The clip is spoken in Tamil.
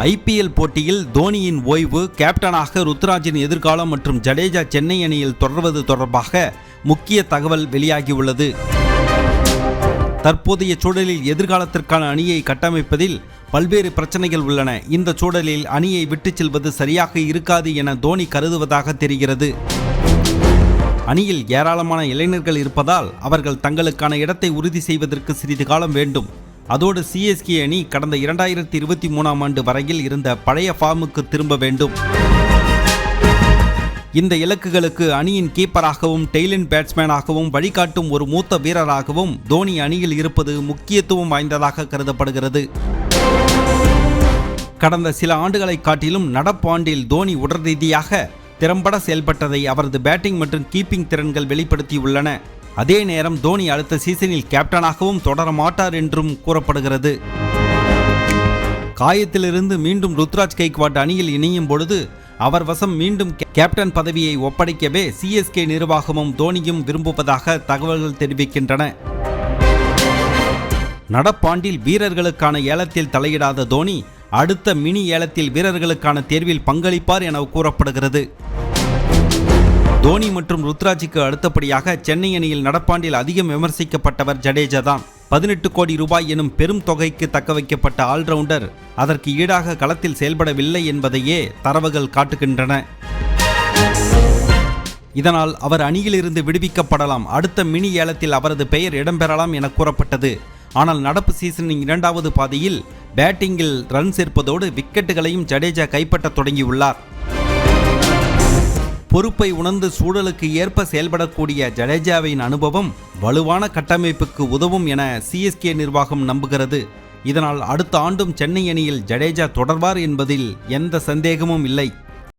IPL போட்டியில் தோனியின் ஓய்வு, கேப்டனாக ருத்துராஜின் எதிர்காலம் மற்றும் ஜடேஜா சென்னை அணியில் தொடர்வது தொடர்பாக முக்கிய தகவல் வெளியாகியுள்ளது. தற்போதைய சூழலில் எதிர்காலத்திற்கான அணியை கட்டமைப்பதில் பல்வேறு பிரச்சனைகள் உள்ளன. இந்த சூழலில் அணியை விட்டுச் செல்வது சரியாக இருக்காது என தோனி கருதுவதாக தெரிகிறது. அணியில் ஏராளமான இளைஞர்கள் இருப்பதால் அவர்கள் தங்களுக்கான இடத்தை உறுதி செய்வதற்கு சிறிது காலம் வேண்டும். அதோடு CSK அணி கடந்த 2023ஆம் ஆண்டு வரையில் இருந்த பழைய ஃபார்முக்கு திரும்ப வேண்டும். இந்த இலக்குகளுக்கு அணியின் கீப்பராகவும் டெய்லண்ட் பேட்ஸ்மேனாகவும் வழிகாட்டும் ஒரு மூத்த வீரராகவும் தோனி அணியில் இருப்பது முக்கியத்துவம் வாய்ந்ததாக கருதப்படுகிறது. கடந்த சில ஆண்டுகளை காட்டிலும் நடப்பு ஆண்டில் தோனி உடல் ரீதியாக திறம்பட செயல்பட்டதை அவரது பேட்டிங் மற்றும் கீப்பிங் திறன்கள் வெளிப்படுத்தியுள்ளன. அதே நேரம் தோனி அடுத்த சீசனில் கேப்டனாகவும் தொடர மாட்டார் என்றும் கூறப்படுகிறது. காயத்திலிருந்து மீண்டும் ருத்ராஜ் கெய்க்வாட் அணியில் இணையும் பொழுது அவர் வசம் மீண்டும் கேப்டன் பதவியை ஒப்படைக்கவே CSK நிர்வாகமும் தோனியும் விரும்புவதாக தகவல்கள் தெரிவிக்கின்றன. நடப்பாண்டில் வீரர்களுக்கான ஏலத்தில் தலையிடாத தோனி அடுத்த மினி ஏலத்தில் வீரர்களுக்கான தேர்வில் பங்களிப்பார் என கூறப்படுகிறது. தோனி மற்றும் ருத்ராஜுக்கு அடுத்தபடியாக சென்னை அணியில் நடப்பாண்டில் அதிகம் விமர்சிக்கப்பட்டவர் ஜடேஜா தான். 18 கோடி ரூபாய் எனும் பெரும் தொகைக்கு தக்க வைக்கப்பட்ட ஆல்ரவுண்டர் அதற்கு ஈடாக களத்தில் செயல்படவில்லை என்பதையே தரவுகள் காட்டுகின்றன. இதனால் அவர் அணியிலிருந்து விடுவிக்கப்படலாம், அடுத்த மினி ஏலத்தில் அவரது பெயர் இடம்பெறலாம் என கூறப்பட்டது. ஆனால் நடப்பு சீசனின் 2வது பாதியில் பேட்டிங்கில் ரன் சேர்ப்பதோடு விக்கெட்டுகளையும் ஜடேஜா கைப்பற்ற தொடங்கியுள்ளார். பொறுப்பை உணர்ந்து சூழலுக்கு ஏற்ப செயல்படக்கூடிய ஜடேஜாவின் அனுபவம் வலுவான கட்டமைப்புக்கு உதவும் என CSK நிர்வாகம் நம்புகிறது. இதனால் அடுத்த ஆண்டும் சென்னை அணியில் ஜடேஜா தொடர்வார் என்பதில் எந்த சந்தேகமும் இல்லை.